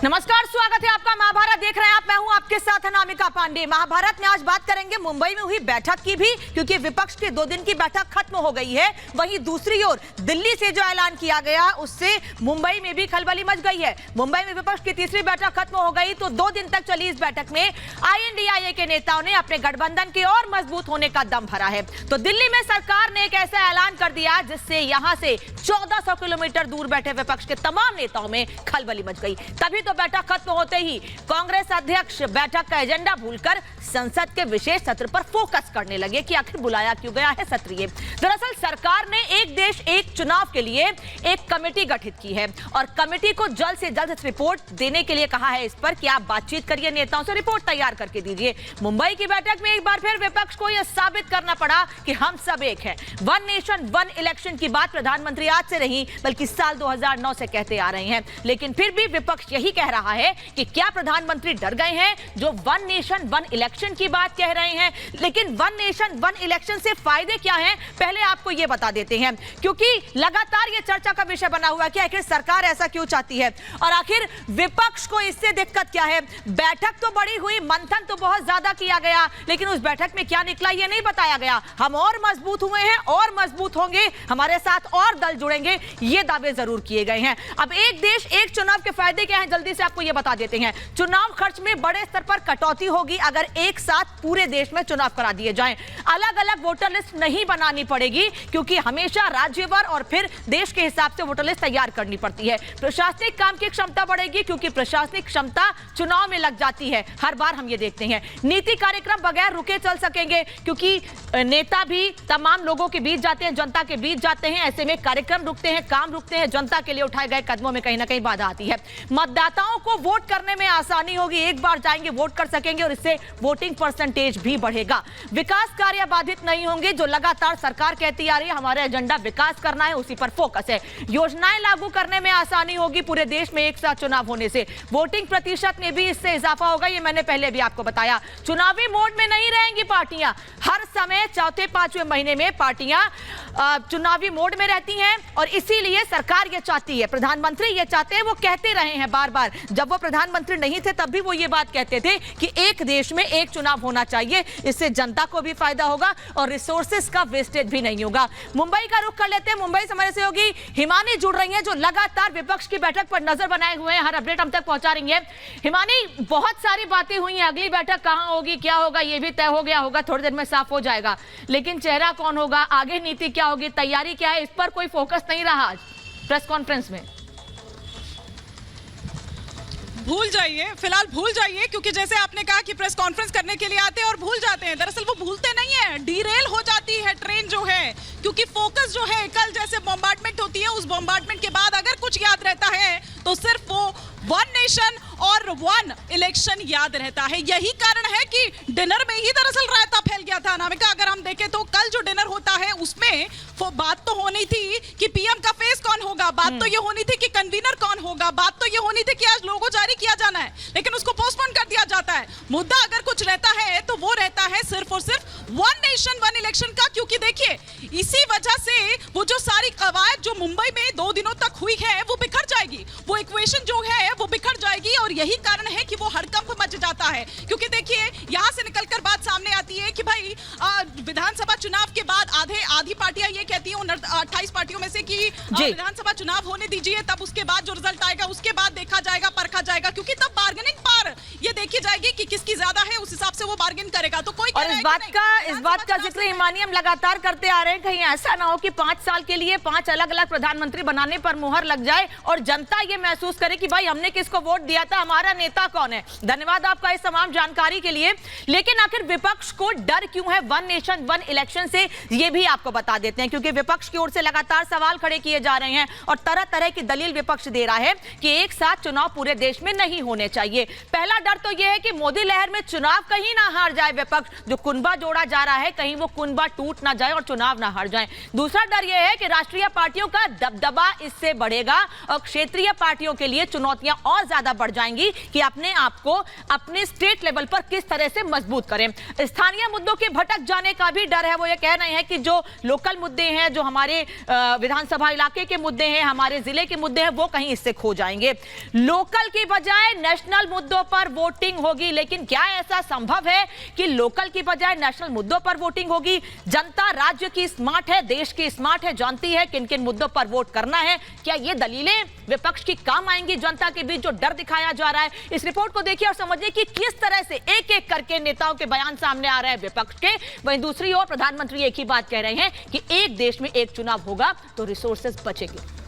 नमस्कार, स्वागत है आपका। महाभारत देख रहे हैं आप, मैं हूं आपके साथ अनामिका पांडे। महाभारत में आज बात करेंगे मुंबई में हुई बैठक की भी, क्योंकि विपक्ष की 2 दिन की बैठक खत्म हो गई है। वहीं दूसरी ओर दिल्ली से जो ऐलान किया गया उससे मुंबई में भी खलबली मच गई है। मुंबई में विपक्ष की तीसरी बैठक खत्म हो गई तो 2 दिन तक चली इस बैठक में INDIA के नेताओं ने अपने गठबंधन के और मजबूत होने का दम भरा है। तो दिल्ली में सरकार ने एक ऐसा ऐलान कर दिया जिससे यहां से 1400 किलोमीटर दूर बैठे विपक्ष के तमाम नेताओं में खलबली मच गई। तभी तो बैठक खत्म होते ही कांग्रेस अध्यक्ष बैठक का एजेंडा भूलकर संसद के विशेष सत्र पर फोकस करने लगे कि आखिर बुलाया क्यों गया है सत्र। दरअसल सरकार ने एक देश एक चुनाव के लिए एक कमेटी गठित की है और कमेटी को जल्द से जल्द रिपोर्ट देने के लिए कहा है इस पर कि आप बातचीत करिए, नेताओं से रिपोर्ट तैयार करके दीजिए। मुंबई की बैठक में एक बार फिर विपक्ष को यह साबित करना पड़ा कि हम सब एक हैं। वन नेशन वन इलेक्शन की बात प्रधानमंत्री आज से नहीं बल्कि साल 2009 से कहते आ रहे हैं, लेकिन फिर भी विपक्ष यही कह रहा है कि क्या प्रधानमंत्री डर गए हैं जो वन नेशन वन इलेक्शन की बात कह रहे हैं। लेकिन वन नेशन वन इलेक्शन से फायदे क्या हैं, पहले आपको यह बता देते हैं, क्योंकि लगातार यह चर्चा का विषय बना हुआ है कि आखिर सरकार ऐसा क्यों चाहती है और आखिर विपक्ष को इससे दिक्कत क्या है। बैठक तो बड़ी हुई, मंथन तो बहुत ज्यादा किया गया, लेकिन उस बैठक में क्या निकला यह नहीं बताया गया। हम और मजबूत हुए हैं और मजबूत होंगे, हमारे साथ और दल जुड़ेंगे, ये दावे जरूर किए गए हैं। अब एक देश एक चुनाव के फायदे क्या हैं, जल्दी से आपको यह बता देते हैं। चुनाव खर्च में बड़े स्तर पर कटौती होगी अगर एक साथ पूरे देश में चुनाव करा दिए जाएं। अलग अलग वोटर लिस्ट नहीं बनानी पड़ेगी, क्योंकि हमेशा राज्यवार और फिर देश के हिसाब से वोटर लिस्ट तैयार करनी पड़ती है। प्रशासनिक काम की क्षमता बढ़ेगी, क्योंकि प्रशासनिक क्षमता चुनाव में लग जाती है, हर बार हम ये देखते हैं। नीति कार्यक्रम बगैर रुके चल सकेंगे, क्योंकि नेता भी तमाम लोगों के बीच जाते हैं, जनता के बीच जाते हैं, ऐसे में कार्यक्रम रुकते हैं, काम रुकते हैं, जनता के लिए उठाए गए कदमों में कहीं ना कहीं बाधा आती है। मतदाताओं को वोट करने में आसानी होगी, एक बार जाएंगे वोट कर सकेंगे और इससे वोटिंग परसेंटेज भी बढ़ेगा। विकास कार्य बाधित नहीं होंगे, जो लगातार सरकार कहती आ रही है हमारा एजेंडा विकास करना है, उसी पर फोकस है। योजनाएं लागू करने में आसानी होगी, पूरे देश में एक साथ चुनाव होने से वोटिंग प्रतिशत में भी इससे इजाफा होगा, ये मैंने पहले भी आपको बताया। चुनावी मोड में नहीं रहेंगी पार्टियां, हर समय चौथे पांचवें महीने में पार्टियां चुनावी मोड में रहती हैं और इसीलिए सरकार ये चाहती है, प्रधानमंत्री ये चाहते हैं, वो कहते रहे हैं बार बार। जब वो प्रधानमंत्री नहीं थे तब भी वो ये बात कहते थे कि एक देश में एक चुनाव होना चाहिए, इससे जनता को भी फायदा होगा और रिसोर्सेज का वेस्टेज भी नहीं होगा। मुंबई का रुख कर लेते हैं। मुंबई से हमारे सहयोगी हिमानी जुड़ रही हैं, जो लगातार विपक्ष की बैठक पर नजर बनाए हुए हैं, हर अपडेट हम तक पहुंचा रही है। हिमानी, बहुत सारी बातें हुई हैं, अगली बैठक कहां होगी, क्या होगा, यह भी तय हो गया होगा, थोड़ी देर में साफ हो जाएगा, लेकिन चेहरा कौन होगा, आगे नीति क्या होगी, तैयारी क्या है, इस पर कोई फोकस नहीं रहा आज प्रेस कॉन्फ्रेंस में। भूल जाइए, फिलहाल भूल जाइए, क्योंकि जैसे आपने कहा कि प्रेस कॉन्फ्रेंस करने के लिए आते हैं और भूल जाते हैं। दरअसल वो भूलते नहीं है, डीरेल हो जाती है ट्रेन जो है, क्योंकि फोकस जो है, कल जैसे बॉम्बार्डमेंट होती है, उस बॉम्बार्डमेंट के बाद अगर कुछ याद रहता है तो सिर्फ वो वन नेशन और वन इलेक्शन याद रहता है। यही कारण है कि डिनर में ही दरअसल रायता फैल गया था। अनामिका, अगर हम देखें तो कल जो डिनर होता है उसमें वो बात तो होनी थी कि पीएम का फेस कौन होगा, बात तो ये होनी थी कि कन्वीनर कौन होगा, बात तो ये होनी थी कि आज लोगो जारी किया जाना है, लेकिन उसको पोस्टपोन कर दिया जाता है। मुद्दा अगर कुछ रहता है तो वो रहता है सिर्फ और सिर्फ वन नेशन वन इलेक्शन का, क्योंकि देखिए इसी वजह से वो जो सारी कवायद जो मुंबई में 2 दिनों तक हुई है वो बिखर जाएगी, वो इक्वेशन जो है वो बिखर जाएगी और यही कारण है कि वो हड़कंप मच जाता है। क्योंकि देखिए यहां से निकलकर बात सामने आती है कि भाई विधानसभा चुनाव के बाद आधी पार्टियां ये कहती हैं 28 पार्टियों में से कि विधानसभा चुनाव होने दीजिए, तब उसके बाद जो रिजल्ट आएगा उसके बाद देखा जाएगा, परखा जाएगा, क्योंकि तब बार्गेनिंग पावर ये देखी जाएगी कि किसकी ज्यादा है, उस हिसाब से वो बार्गेन करेगा। तो कोई और इस बात का जिक्र हिमानी हम लगातार करते आ रहे हैं, कहीं ऐसा ना हो कि 5 साल के लिए 5 अलग अलग प्रधानमंत्री बनाने पर मुहर लग जाए और जनता ये महसूस करे कि भाई हमने किसको वोट दिया था, हमारा नेता कौन है। धन्यवाद आपका इस तमाम जानकारी के लिए। लेकिन आखिर विपक्ष को डर क्यों है वन नेशन वन इलेक्शन से, ये भी आपको बता देते हैं, क्योंकि विपक्ष की ओर से लगातार सवाल खड़े किए जा रहे हैं और तरह तरह की दलील विपक्ष दे रहा है कि एक साथ चुनाव पूरे देश में नहीं होने चाहिए। पहला डर तो यह है कि मोदी लहर में चुनाव कहीं ना हार जाए विपक्ष, जो कुनबा जोड़ा जा रहा है कहीं वो कुनबा टूट ना जाए और चुनाव ना हार जाए। दूसरा डर यह है कि राष्ट्रीय पार्टियों का दबदबा इससे बढ़ेगा और क्षेत्रीय पार्टियों के लिए चुनौतियां और ज्यादा बढ़ जाएंगी कि अपने आप को अपने स्टेट लेवल पर किस तरह से मजबूत करें। स्थानीय मुद्दों के भटक जाने का भी डर है। वो ये कह रहे हैं कि जो लोकल मुद्दे हैं, जो हमारे विधानसभा इलाके के मुद्दे हैं, हमारे जिले के मुद्दे हैं, वो कहीं इससे खो जाएंगे। लोकल की बजाय नेशनल मुद्दों पर वोटिंग होगी, लेकिन क्या ऐसा संभव है कि लोकल की बजाय नेशनल मुद्दों पर वोटिंग होगी? जनता राज्य की स्मार्ट है, देश की स्मार्ट है, जानती है किन किन मुद्दों पर वोट करना है। क्या ये दलीलें विपक्ष की काम आएंगी? जनता के बीच जो डर दिखाया जा रहा है, इस रिपोर्ट को देखिए और समझिए कि किस तरह से एक एक करके नेताओं के बयान सामने आ रहे हैं विपक्ष के। वहीं दूसरी ओर प्रधानमंत्री एक ही बात कह रहे हैं कि एक देश में एक चुनाव होगा तो रिसोर्सेज बचेंगे।